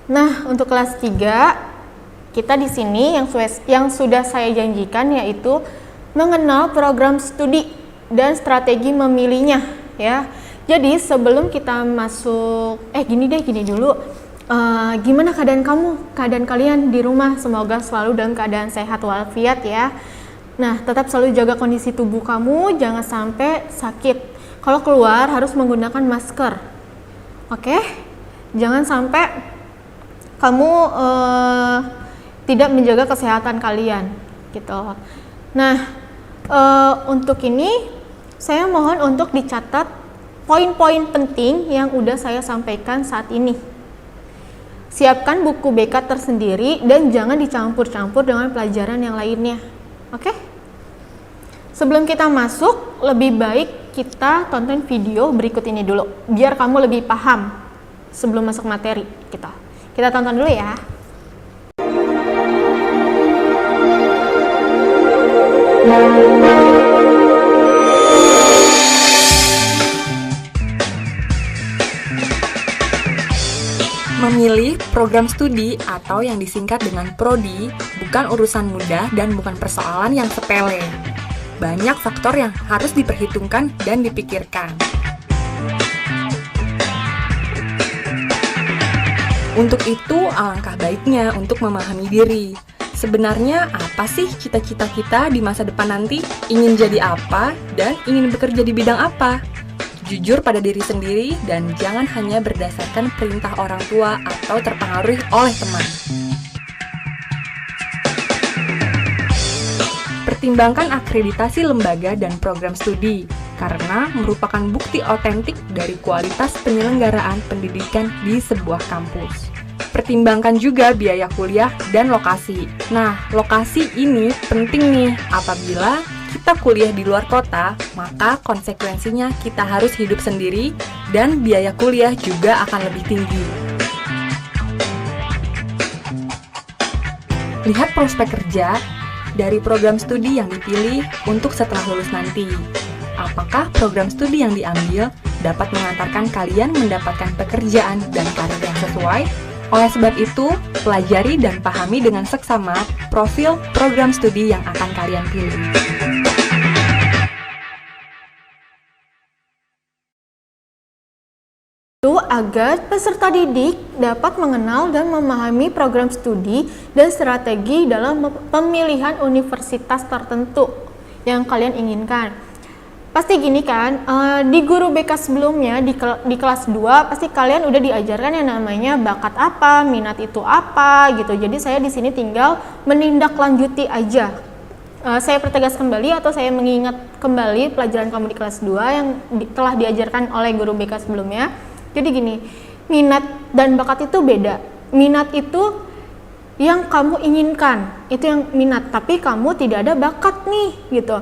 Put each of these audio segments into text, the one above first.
Nah, untuk kelas 3, kita di sini yang sudah saya janjikan yaitu mengenal program studi dan strategi memilihnya ya. Jadi sebelum kita masuk, gini dulu. Gimana keadaan kamu? Keadaan kalian di rumah? Semoga selalu dalam keadaan sehat walafiat ya. Nah, tetap selalu jaga kondisi tubuh kamu, jangan sampai sakit. Kalau keluar harus menggunakan masker. Oke? Jangan sampai kamu tidak menjaga kesehatan kalian gitu. Nah, untuk ini saya mohon untuk dicatat poin-poin penting yang udah saya sampaikan saat ini. Siapkan buku BK tersendiri dan jangan dicampur-campur dengan pelajaran yang lainnya. Oke? Sebelum kita masuk, lebih baik kita tonton video berikut ini dulu biar kamu lebih paham sebelum masuk materi kita. Kita tonton dulu ya. Memilih program studi atau yang disingkat dengan prodi bukan urusan mudah dan bukan persoalan yang sepele. Banyak faktor yang harus diperhitungkan dan dipikirkan. Untuk itu, alangkah baiknya untuk memahami diri. Sebenarnya apa sih cita-cita kita di masa depan nanti? Ingin jadi apa dan ingin bekerja di bidang apa? Jujur pada diri sendiri dan jangan hanya berdasarkan perintah orang tua atau terpengaruh oleh teman. Pertimbangkan akreditasi lembaga dan program studi karena merupakan bukti otentik dari kualitas penyelenggaraan pendidikan di sebuah kampus. Pertimbangkan juga biaya kuliah dan lokasi. Nah, lokasi ini penting nih apabila kita kuliah di luar kota, maka konsekuensinya kita harus hidup sendiri dan biaya kuliah juga akan lebih tinggi. Lihat prospek kerja dari program studi yang dipilih untuk setelah lulus nanti. Apakah program studi yang diambil dapat mengantarkan kalian mendapatkan pekerjaan dan karir yang sesuai? Oleh sebab itu, pelajari dan pahami dengan seksama profil program studi yang akan kalian pilih. Agar peserta didik dapat mengenal dan memahami program studi dan strategi dalam pemilihan universitas tertentu yang kalian inginkan. Pasti gini kan, di guru BK sebelumnya di kelas 2 pasti kalian udah diajarkan yang namanya bakat apa, minat itu apa gitu. Jadi saya di sini tinggal menindaklanjuti aja. Saya pertegas kembali atau saya mengingat kembali pelajaran kamu di kelas 2 yang telah diajarkan oleh guru BK sebelumnya. Jadi gini, minat dan bakat itu beda. Minat itu yang kamu inginkan, itu yang minat, tapi kamu tidak ada bakat nih gitu.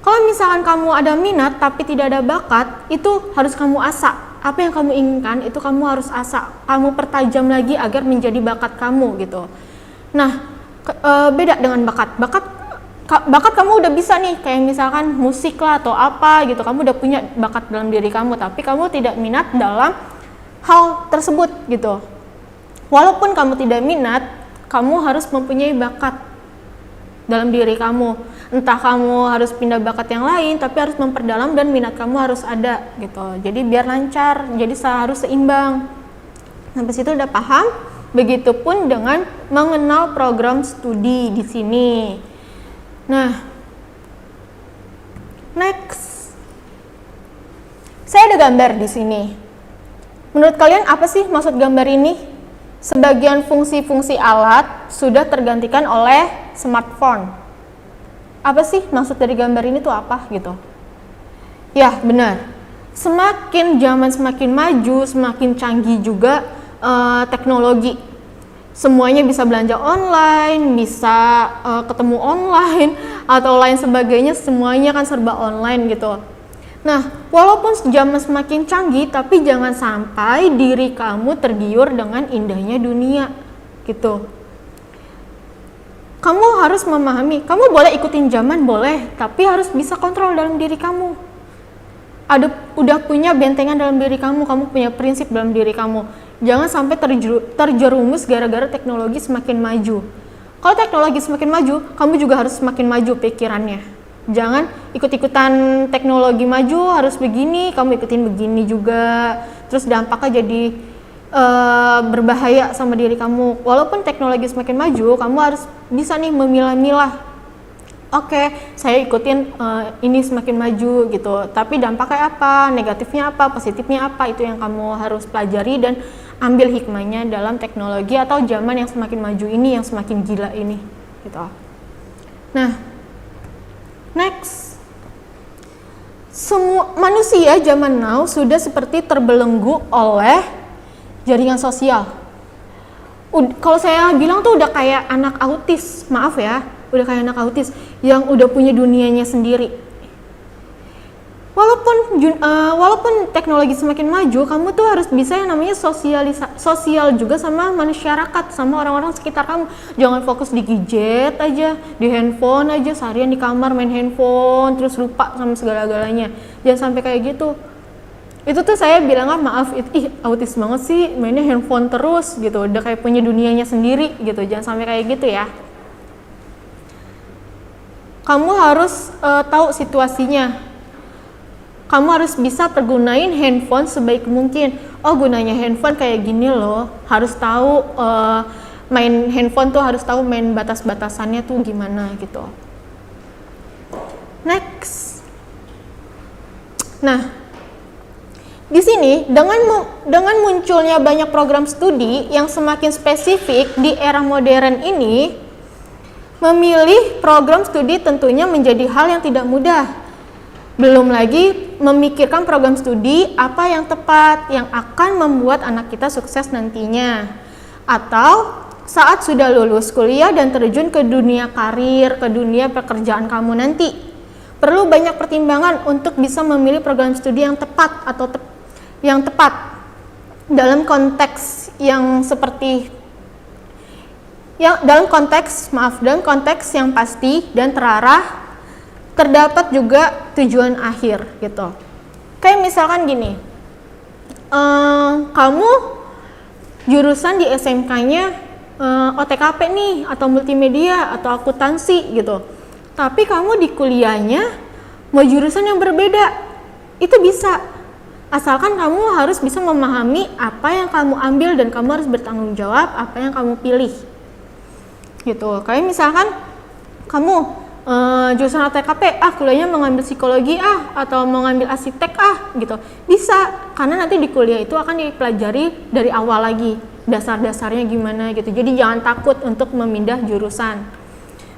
Kalau misalkan kamu ada minat tapi tidak ada bakat, itu harus kamu asah. Apa yang kamu inginkan itu kamu harus asah, kamu pertajam lagi agar menjadi bakat kamu gitu. Nah, beda dengan bakat. Bakat kamu udah bisa nih, kayak misalkan musik lah atau apa gitu, kamu udah punya bakat dalam diri kamu, tapi kamu tidak minat dalam hal tersebut gitu. Walaupun kamu tidak minat, kamu harus mempunyai bakat dalam diri kamu. Entah kamu harus pindah bakat yang lain, tapi harus memperdalam dan minat kamu harus ada gitu. Jadi biar lancar, jadi harus seimbang. Sampai situ udah paham? Begitupun dengan mengenal program studi di sini. Nah, next, saya ada gambar di sini. Menurut kalian apa sih maksud gambar ini? Sebagian fungsi-fungsi alat sudah tergantikan oleh smartphone. Apa sih maksud dari gambar ini tuh apa gitu? Ya benar. Semakin zaman semakin maju, semakin canggih juga teknologi. Semuanya bisa belanja online, bisa ketemu online, atau lain sebagainya, semuanya kan serba online gitu. Nah, walaupun zaman semakin canggih, tapi jangan sampai diri kamu tergiur dengan indahnya dunia gitu. Kamu harus memahami, kamu boleh ikutin zaman, boleh, tapi harus bisa kontrol dalam diri kamu. Udah punya bentengan dalam diri kamu punya prinsip dalam diri kamu. Jangan sampai terjerumus gara-gara teknologi semakin maju. Kalau teknologi semakin maju, kamu juga harus semakin maju pikirannya. Jangan ikut-ikutan teknologi maju harus begini, kamu ikutin begini juga. Terus dampaknya jadi berbahaya sama diri kamu. Walaupun teknologi semakin maju, kamu harus bisa nih memilah-milah. Oke, saya ikutin ini semakin maju gitu. Tapi dampaknya apa, negatifnya apa, positifnya apa, itu yang kamu harus pelajari dan ambil hikmahnya dalam teknologi atau zaman yang semakin maju ini, yang semakin gila ini gitu. Nah, next, semua manusia zaman now sudah seperti terbelenggu oleh jaringan sosial. Kalau saya bilang tuh udah kayak anak autis, maaf ya, udah kayak anak autis yang udah punya dunianya sendiri. Walaupun teknologi semakin maju, kamu tuh harus bisa yang namanya sosial juga sama masyarakat, sama orang-orang sekitar kamu. Jangan fokus di gadget aja, di handphone aja, seharian di kamar main handphone, terus lupa sama segala-galanya. Jangan sampai kayak gitu. Itu tuh saya bilang maaf, autis banget sih, mainnya handphone terus gitu, udah kayak punya dunianya sendiri gitu. Jangan sampai kayak gitu ya. Kamu harus tahu situasinya. Kamu harus bisa pergunain handphone sebaik mungkin. Oh, gunanya handphone kayak gini loh. Harus tahu main handphone tuh harus tahu main batas-batasannya tuh gimana gitu. Next. Nah, di sini dengan munculnya banyak program studi yang semakin spesifik di era modern ini, memilih program studi tentunya menjadi hal yang tidak mudah. Belum lagi memikirkan program studi apa yang tepat, yang akan membuat anak kita sukses nantinya. Atau saat sudah lulus kuliah dan terjun ke dunia karir, ke dunia pekerjaan kamu nanti. Perlu banyak pertimbangan untuk bisa memilih program studi yang tepat atau yang tepat dalam konteks yang seperti dalam konteks yang pasti dan terarah. Terdapat juga tujuan akhir gitu. Kayak misalkan gini, kamu jurusan di SMK-nya OTKP nih, atau multimedia, atau akuntansi gitu. Tapi kamu di kuliahnya mau jurusan yang berbeda, itu bisa. Asalkan kamu harus bisa memahami apa yang kamu ambil dan kamu harus bertanggung jawab apa yang kamu pilih. Gitu. Kayak misalkan kamu jurusan OTKP, kuliahnya mau ngambil psikologi atau mau ngambil arsitek gitu. Bisa, karena nanti di kuliah itu akan dipelajari dari awal lagi, dasar-dasarnya gimana gitu. Jadi jangan takut untuk memindah jurusan.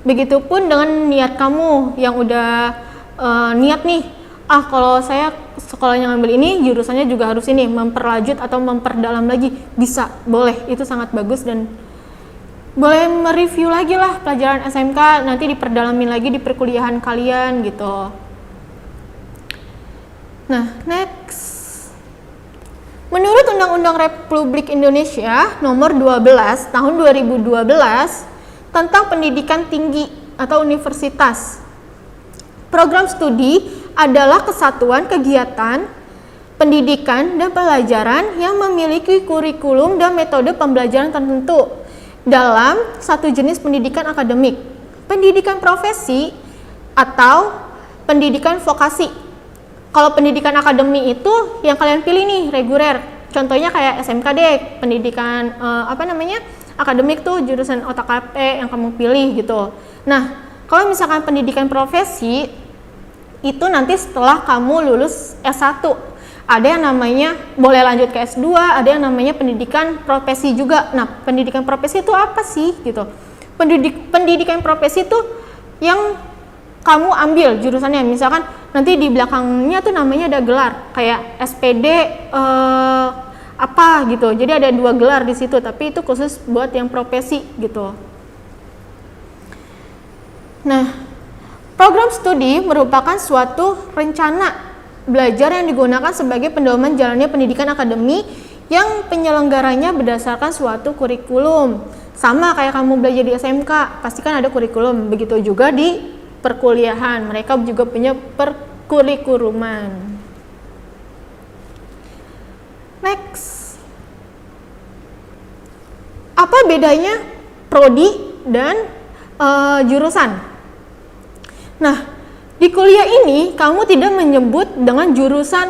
Begitupun dengan niat kamu yang udah niat nih, kalau saya sekolahnya ngambil ini, jurusannya juga harus ini, memperlanjut atau memperdalam lagi. Bisa, boleh, itu sangat bagus dan boleh mereview lagi lah pelajaran SMK, nanti diperdalamin lagi di perkuliahan kalian gitu. Nah, next. Menurut Undang-Undang Republik Indonesia Nomor 12 Tahun 2012 tentang pendidikan tinggi atau universitas, program studi adalah kesatuan kegiatan pendidikan dan pelajaran yang memiliki kurikulum dan metode pembelajaran tertentu dalam satu jenis pendidikan akademik, pendidikan profesi, atau pendidikan vokasi. Kalau pendidikan akademik itu yang kalian pilih nih, reguler. Contohnya kayak SMK deh, pendidikan akademik tuh jurusan OTKP yang kamu pilih gitu. Nah, kalau misalkan pendidikan profesi, itu nanti setelah kamu lulus S1. Ada yang namanya boleh lanjut ke S2, ada yang namanya pendidikan profesi juga. Nah, pendidikan profesi itu apa sih gitu? Pendidikan profesi itu yang kamu ambil jurusannya, misalkan nanti di belakangnya tuh namanya ada gelar kayak SPD apa gitu. Jadi ada 2 gelar di situ, tapi itu khusus buat yang profesi gitu. Nah, program studi merupakan suatu rencana belajar yang digunakan sebagai pedoman jalannya pendidikan akademik yang penyelenggaranya berdasarkan suatu kurikulum. Sama kayak kamu belajar di SMK, pasti kan ada kurikulum. Begitu juga di perkuliahan, mereka juga punya perkurikuluman. Next. Apa bedanya prodi dan jurusan? Nah, di kuliah ini kamu tidak menyebut dengan jurusan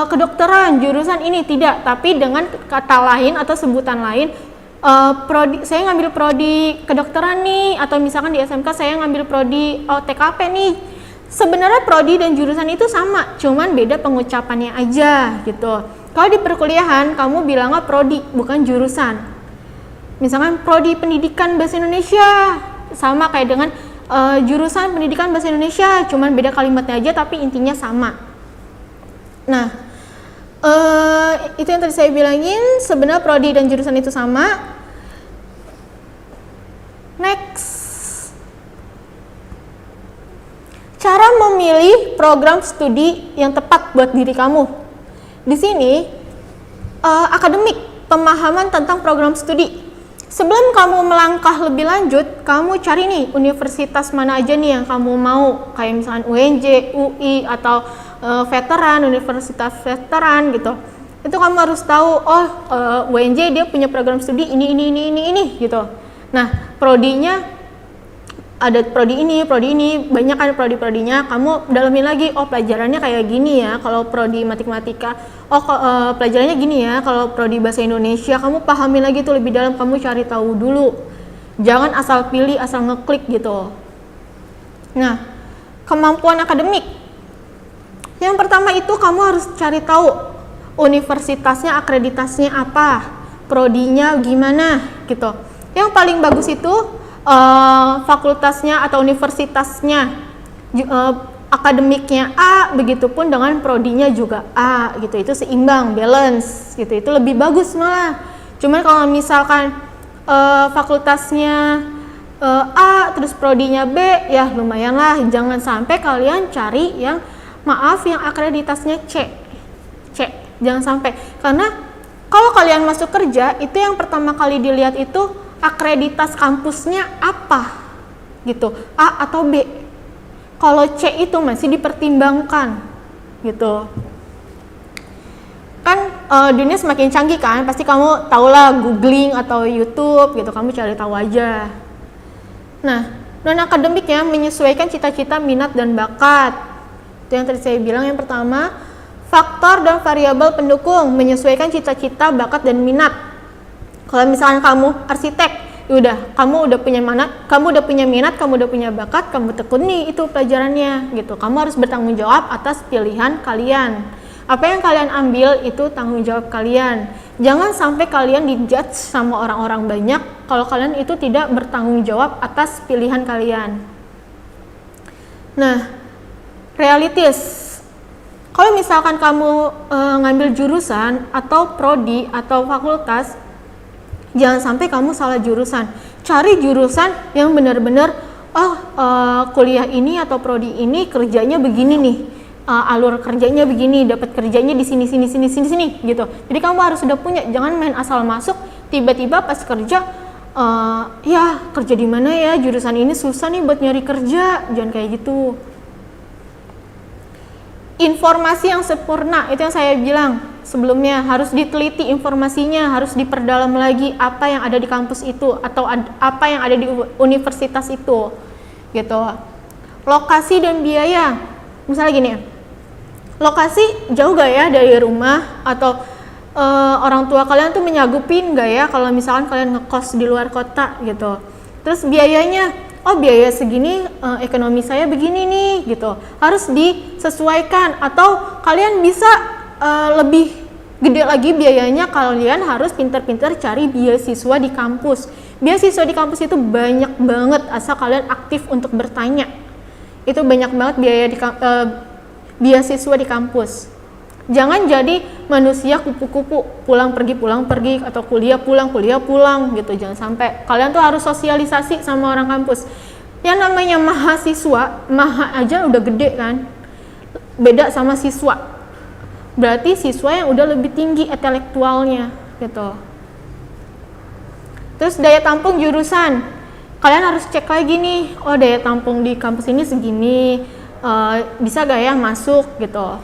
kedokteran, jurusan ini tidak, tapi dengan kata lain atau sebutan lain. Prodi, saya ngambil prodi kedokteran nih, atau misalkan di SMK saya ngambil prodi TKP nih. Sebenarnya prodi dan jurusan itu sama, cuman beda pengucapannya aja gitu. Kalau di perkuliahan kamu bilangnya prodi, bukan jurusan. Misalkan prodi pendidikan bahasa Indonesia, sama kayak dengan jurusan pendidikan bahasa Indonesia, cuman beda kalimatnya aja tapi intinya sama. Nah, itu yang tadi saya bilangin, sebenarnya prodi dan jurusan itu sama. Next, cara memilih program studi yang tepat buat diri kamu. Di sini akademik, pemahaman tentang program studi. Sebelum kamu melangkah lebih lanjut, kamu cari nih universitas mana aja nih yang kamu mau, kayak misalkan UNJ, UI, atau veteran, universitas veteran gitu. Itu kamu harus tahu, UNJ dia punya program studi ini gitu. Nah, prodinya ada prodi ini, banyak kan prodi-prodinya. Kamu dalamin lagi, pelajarannya kayak gini ya. Kalau prodi matematika, pelajarannya gini ya. Kalau prodi bahasa Indonesia, kamu pahami lagi tuh lebih dalam. Kamu cari tahu dulu. Jangan asal pilih, asal ngeklik gitu. Nah, kemampuan akademik. Yang pertama itu kamu harus cari tahu universitasnya, akreditasinya apa, prodinya gimana gitu. Yang paling bagus itu fakultasnya atau universitasnya, akademiknya A, begitupun dengan prodinya juga A gitu. Itu seimbang, balance gitu. Itu lebih bagus malah. Cuman kalau misalkan fakultasnya A terus prodinya B, ya lumayan lah. Jangan sampai kalian cari yang yang akreditasinya C. Jangan sampai, karena kalau kalian masuk kerja itu yang pertama kali dilihat itu akreditas kampusnya apa gitu, A atau B. Kalau C itu masih dipertimbangkan gitu. Kan dunia semakin canggih kan, pasti kamu tahulah googling atau YouTube gitu, kamu cari tahu aja. Nah, non akademiknya menyesuaikan cita-cita, minat dan bakat. Itu yang tadi saya bilang. Yang pertama, faktor dan variabel pendukung menyesuaikan cita-cita, bakat dan minat. Kalau misalnya kamu arsitek, udah kamu udah punya minat, kamu udah punya bakat, kamu tekuni itu pelajarannya gitu. Kamu harus bertanggung jawab atas pilihan kalian. Apa yang kalian ambil itu tanggung jawab kalian. Jangan sampai kalian dijudge sama orang-orang banyak kalau kalian itu tidak bertanggung jawab atas pilihan kalian. Nah, realitis. Kalau misalkan kamu ngambil jurusan atau prodi atau fakultas, jangan sampai kamu salah jurusan. Cari jurusan yang benar-benar, kuliah ini atau prodi ini kerjanya begini nih, alur kerjanya begini, dapat kerjanya di sini gitu. Jadi kamu harus sudah punya, jangan main asal masuk, tiba-tiba pas kerja, kerja di mana ya, jurusan ini susah nih buat nyari kerja, jangan kayak gitu. Informasi yang sempurna, itu yang saya bilang sebelumnya, harus diteliti informasinya, harus diperdalam lagi apa yang ada di kampus itu atau apa yang ada di universitas itu gitu. Lokasi dan biaya, misalnya gini, lokasi jauh gak ya dari rumah, atau orang tua kalian tuh menyagupin gak ya kalau misalkan kalian ngekos di luar kota gitu. Terus biayanya, biaya segini, ekonomi saya begini nih gitu, harus disesuaikan. Atau kalian bisa lebih gede lagi biayanya, kalian harus pintar-pintar cari beasiswa di kampus. Beasiswa di kampus itu banyak banget, asal kalian aktif untuk bertanya. Itu banyak banget beasiswa di kampus. Jangan jadi manusia kupu-kupu, pulang pergi, atau kuliah pulang gitu. Jangan sampai. Kalian tuh harus sosialisasi sama orang kampus. Yang namanya mahasiswa, aja udah gede kan, beda sama siswa. Berarti siswa yang udah lebih tinggi intelektualnya gitu. Terus daya tampung jurusan, kalian harus cek lagi nih, daya tampung di kampus ini segini, bisa gak ya masuk gitu.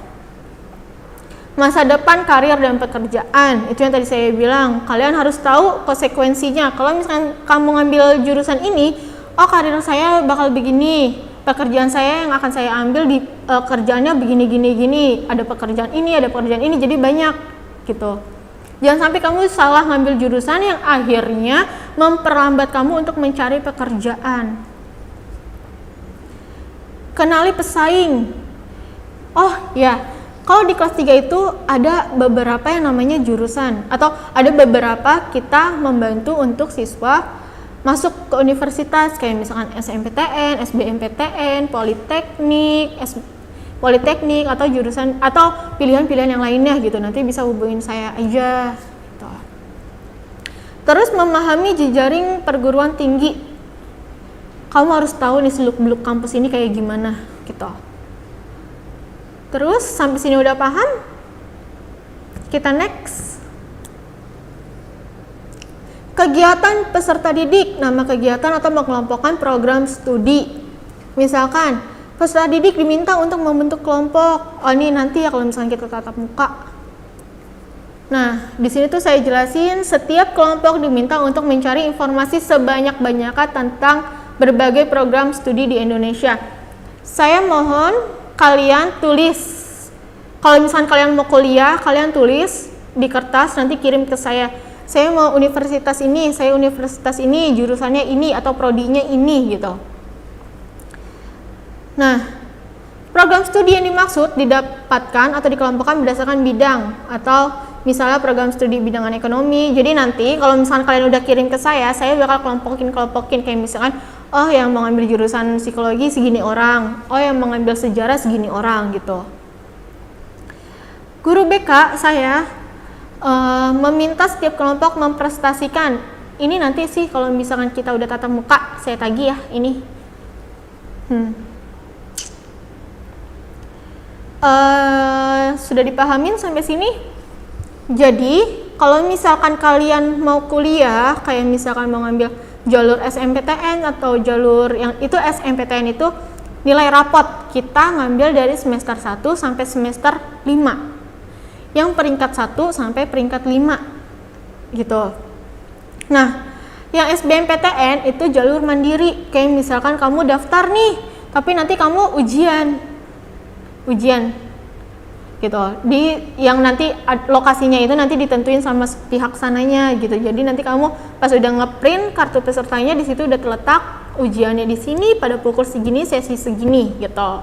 Masa depan, karir, dan pekerjaan. Itu yang tadi saya bilang, kalian harus tahu konsekuensinya. Kalau misalkan kamu ngambil jurusan ini, oh karir saya bakal begini, pekerjaan saya yang akan saya ambil di kerjaannya begini gini, ada pekerjaan ini, jadi banyak gitu. Jangan sampai kamu salah ngambil jurusan yang akhirnya memperlambat kamu untuk mencari pekerjaan. Kenali pesaing. Oh ya, kalau di kelas 3 itu ada beberapa yang namanya jurusan, atau ada beberapa kita membantu untuk siswa masuk ke universitas, kayak misalkan SNMPTN, SBMPTN, Politeknik atau jurusan atau pilihan-pilihan yang lainnya gitu. Nanti bisa hubungin saya aja gitu. Terus memahami jejaring perguruan tinggi. Kamu harus tahu nih seluk-beluk kampus ini kayak gimana gitu. Terus sampai sini udah paham? Kita next. Kegiatan peserta didik, nama kegiatan atau mengelompokkan program studi. Misalkan peserta didik diminta untuk membentuk kelompok. Oh ini nanti ya kalau misalnya kita tatap muka. Nah, di sini tuh saya jelasin setiap kelompok diminta untuk mencari informasi sebanyak-banyaknya tentang berbagai program studi di Indonesia. Saya mohon kalian tulis. Kalau misalkan kalian mau kuliah, kalian tulis di kertas, nanti kirim ke saya. Saya mau universitas ini, saya universitas ini, jurusannya ini atau prodinya ini gitu. Nah, program studi yang dimaksud didapatkan atau dikelompokkan berdasarkan bidang, atau misalnya program studi bidangan ekonomi. Jadi nanti kalau misalkan kalian udah kirim ke saya bakal kelompokin kayak misalkan, oh yang mau ngambil jurusan psikologi segini orang, oh yang mau ngambil sejarah segini orang gitu. Guru BK saya meminta setiap kelompok mempresentasikan. Ini nanti sih kalau misalkan kita udah tatap muka, saya tagih ya ini. Sudah dipahamin sampai sini? Jadi kalau misalkan kalian mau kuliah, kayak misalkan mau ngambil jalur SNMPTN atau jalur yang itu SNMPTN itu nilai rapot kita ngambil dari semester 1 sampai semester 5. Yang peringkat 1 sampai peringkat 5 gitu. Nah, yang SBMPTN itu jalur mandiri. Kayak misalkan kamu daftar nih, tapi nanti kamu ujian gitu. Yang nanti lokasinya itu nanti ditentuin sama pihak sananya gitu. Jadi nanti kamu pas udah ngeprint kartu pesertanya, di situ udah terletak ujiannya di sini pada pukul segini, sesi segini gitu.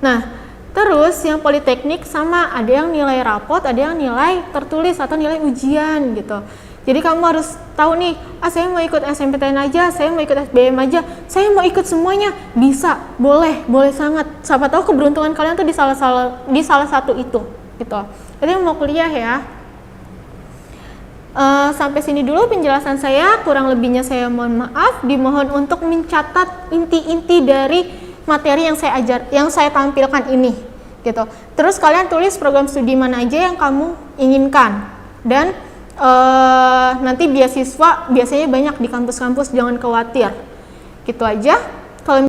Nah, terus yang politeknik sama, ada yang nilai rapot, ada yang nilai tertulis atau nilai ujian gitu. Jadi kamu harus tahu nih, saya mau ikut SNMPTN aja, saya mau ikut SBM aja, saya mau ikut semuanya. Bisa, boleh sangat. Siapa tahu keberuntungan kalian tuh di salah satu itu gitu. Jadi mau kuliah ya. Sampai sini dulu penjelasan saya, kurang lebihnya saya mohon maaf. Dimohon untuk mencatat inti-inti dari materi yang saya tampilkan ini gitu. Terus kalian tulis program studi mana aja yang kamu inginkan, dan nanti beasiswa biasanya banyak di kampus-kampus, jangan khawatir. Gitu aja.